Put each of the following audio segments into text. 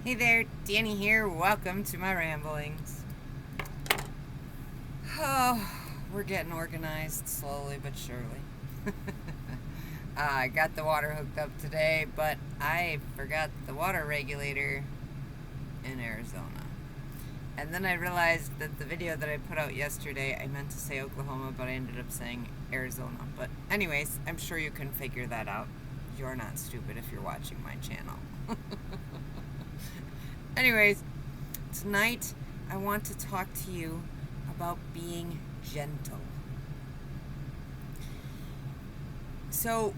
Hey there, Danny here. Welcome to my ramblings. Oh, we're getting organized slowly but surely. I got the water hooked up today, but I forgot the water regulator in Arizona. And then I realized that the video that I put out yesterday, I meant to say Oklahoma, but I ended up saying Arizona. But anyways, I'm sure you can figure that out. You're not stupid if you're watching my channel. Anyways, tonight I want to talk to you about being gentle. So,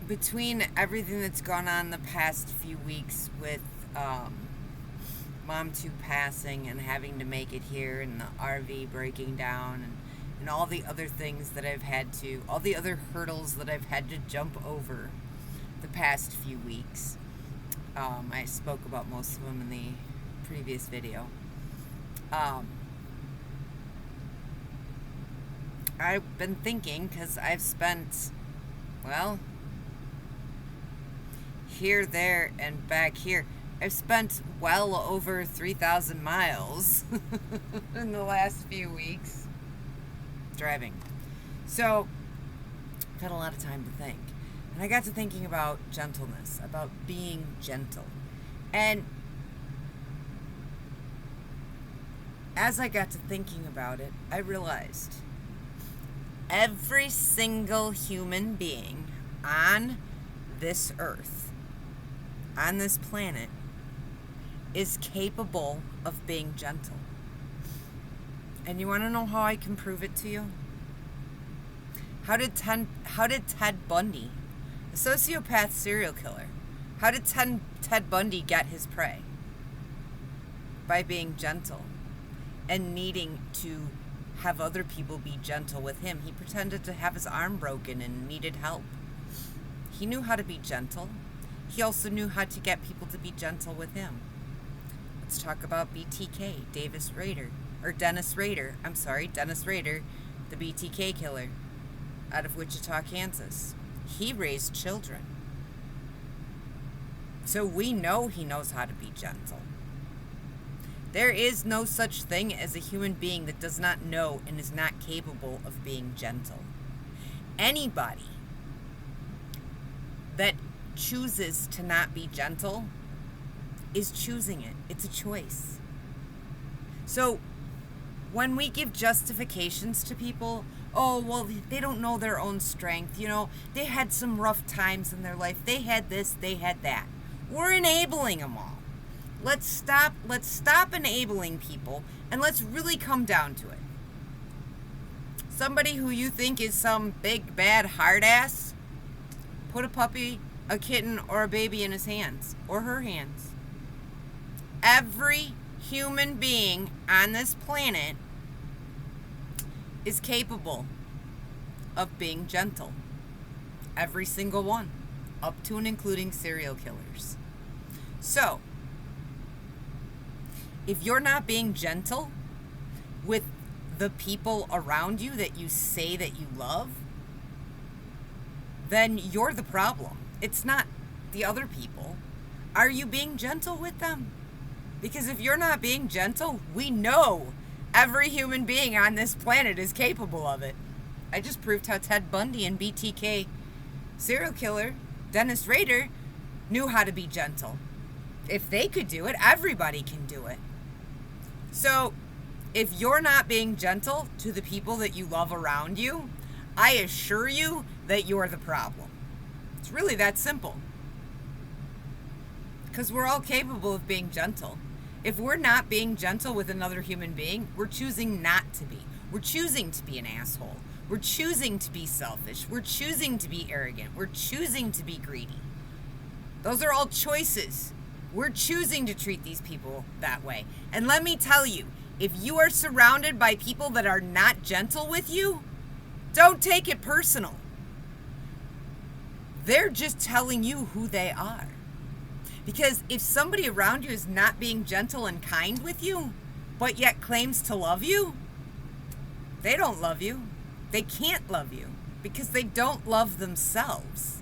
between everything that's gone on the past few weeks with Mom 2 passing and having to make it here and the RV breaking down and all the other things that I've had to, all the other hurdles that I've had to jump over the past few weeks. I spoke about most of them in the previous video. I've been thinking, because I've spent, well, here, there, and back here, I've spent well over 3,000 miles in the last few weeks driving. So, I've had a lot of time to think. And I got to thinking about gentleness, about being gentle. And as I got to thinking about it, I realized every single human being on this earth, on this planet, is capable of being gentle. And you want to know how I can prove it to you? How did Ted Bundy, a sociopath serial killer, how did Ted Bundy get his prey? By being gentle and needing to have other people be gentle with him. He pretended to have his arm broken and needed help. He knew how to be gentle. He also knew how to get people to be gentle with him. Let's talk about BTK, Dennis Rader, the BTK killer out of Wichita, Kansas. He raised children. So we know he knows how to be gentle. There is no such thing as a human being that does not know and is not capable of being gentle. Anybody that chooses to not be gentle is choosing it. It's a choice. So when we give justifications to people, oh, well, they don't know their own strength. You know, they had some rough times in their life. They had this, they had that. We're enabling them all. Let's stop enabling people, and let's really come down to it. Somebody who you think is some big, bad, hard ass, put a puppy, a kitten, or a baby in his hands, or her hands. Every human being on this planet is capable of being gentle. Every single one, up to and including serial killers. So, if you're not being gentle with the people around you that you say that you love, then you're the problem. It's not the other people. Are you being gentle with them? Because if you're not being gentle, we know every human being on this planet is capable of it. I just proved how Ted Bundy and BTK serial killer Dennis Rader knew how to be gentle. If they could do it, everybody can do it. So, if you're not being gentle to the people that you love around you, I assure you that you're the problem. It's really that simple. Because we're all capable of being gentle. If we're not being gentle with another human being, we're choosing not to be. We're choosing to be an asshole. We're choosing to be selfish. We're choosing to be arrogant. We're choosing to be greedy. Those are all choices. We're choosing to treat these people that way. And let me tell you, if you are surrounded by people that are not gentle with you, don't take it personal. They're just telling you who they are. Because if somebody around you is not being gentle and kind with you, but yet claims to love you, they don't love you. They can't love you because they don't love themselves.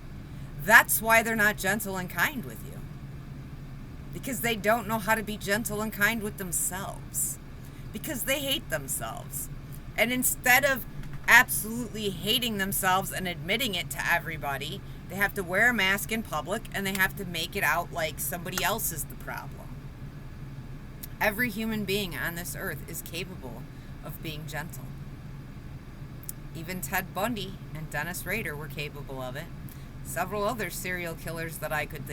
That's why they're not gentle and kind with you. because they don't know how to be gentle and kind with themselves, because they hate themselves. And instead of absolutely hating themselves and admitting it to everybody, they have to wear a mask in public and they have to make it out like somebody else is the problem. Every human being on this earth is capable of being gentle. Even Ted Bundy and Dennis Rader were capable of it. Several other serial killers that I could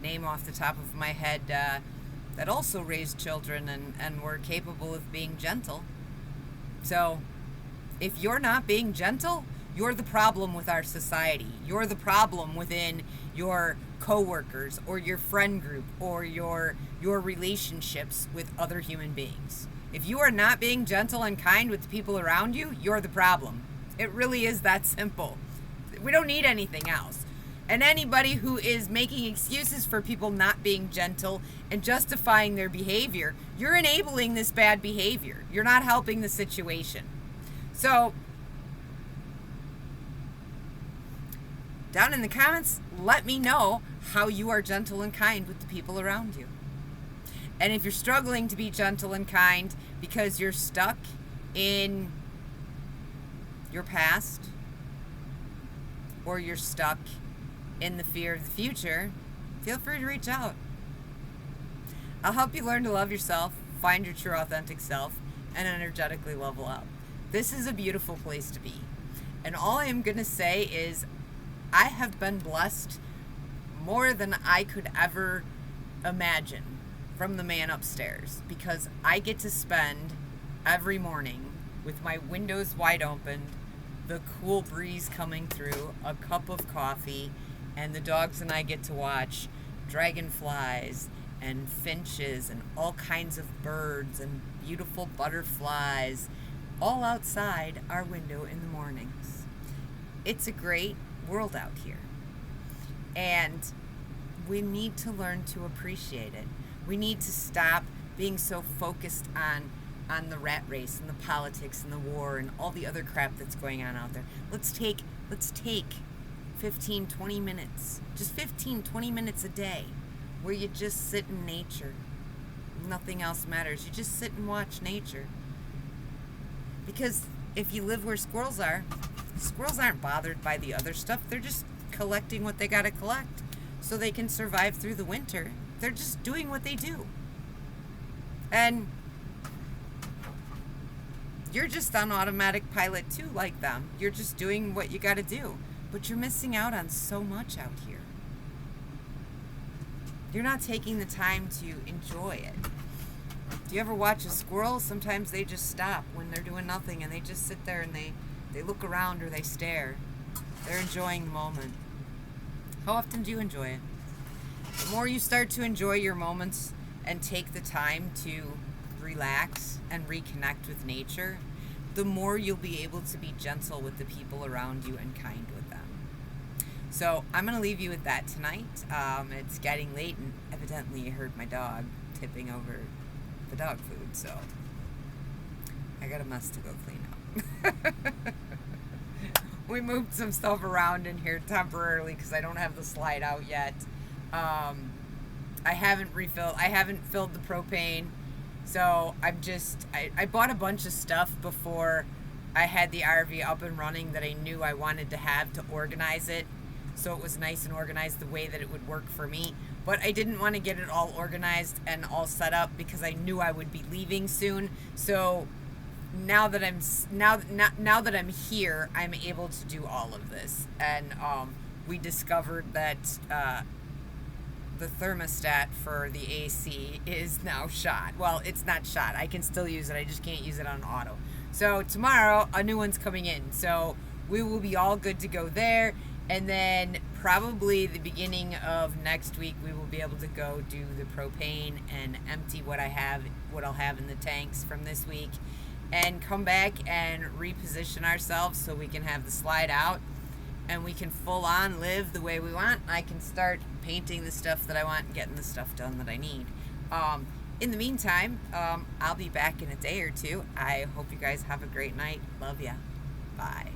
name off the top of my head that also raised children and were capable of being gentle. So if you're not being gentle, you're the problem with our society. You're the problem within your coworkers or your friend group or your relationships with other human beings. If you are not being gentle and kind with the people around you, you're the problem. It really is that simple. We don't need anything else. And anybody who is making excuses for people not being gentle and justifying their behavior, you're enabling this bad behavior. You're not helping the situation. So, down in the comments, let me know how you are gentle and kind with the people around you. And if you're struggling to be gentle and kind because you're stuck in your past, or you're stuck in the fear of the future, feel free to reach out. I'll help you learn to love yourself, find your true authentic self, and energetically level up. This is a beautiful place to be. And all I am going to say is I have been blessed more than I could ever imagine from the man upstairs, because I get to spend every morning with my windows wide open, the cool breeze coming through, a cup of coffee, and the dogs and I get to watch dragonflies and finches and all kinds of birds and beautiful butterflies all outside our window in the mornings. It's a great world out here. And we need to learn to appreciate it. We need to stop being so focused on the rat race and the politics and the war and all the other crap that's going on out there. Let's take 15, 20 minutes, just 15, 20 minutes a day where you just sit in nature. Nothing else matters. You just sit and watch nature. Because if you live where squirrels aren't bothered by the other stuff. They're just collecting what they got to collect so they can survive through the winter. They're just doing what they do. And you're just on automatic pilot too, like them. You're just doing what you got to do. But you're missing out on so much out here. You're not taking the time to enjoy it. Do you ever watch a squirrel? Sometimes they just stop when they're doing nothing and they just sit there and they look around or they stare. They're enjoying the moment. How often do you enjoy it? The more you start to enjoy your moments and take the time to relax and reconnect with nature, the more you'll be able to be gentle with the people around you and kind with them. So I'm going to leave you with that tonight. It's getting late and evidently you heard my dog tipping over the dog food, so I got a mess to go clean up. We moved some stuff around in here temporarily because I don't have the slide out yet. I haven't filled the propane, so I bought a bunch of stuff before I had the RV up and running that I knew I wanted to have to organize it, so it was nice and organized the way that it would work for me. But I didn't want to get it all organized and all set up because I knew I would be leaving soon. So now that I'm here, I'm able to do all of this. And we discovered that the thermostat for the AC is now shot. Well, it's not shot. I can still use it. I just can't use it on auto. So tomorrow, a new one's coming in. So we will be all good to go there. And then probably the beginning of next week, we will be able to go do the propane and empty what I'll have in the tanks from this week, and come back and reposition ourselves so we can have the slide out and we can full on live the way we want. I can start painting the stuff that I want and getting the stuff done that I need. In the meantime, I'll be back in a day or two. I hope you guys have a great night. Love ya. Bye.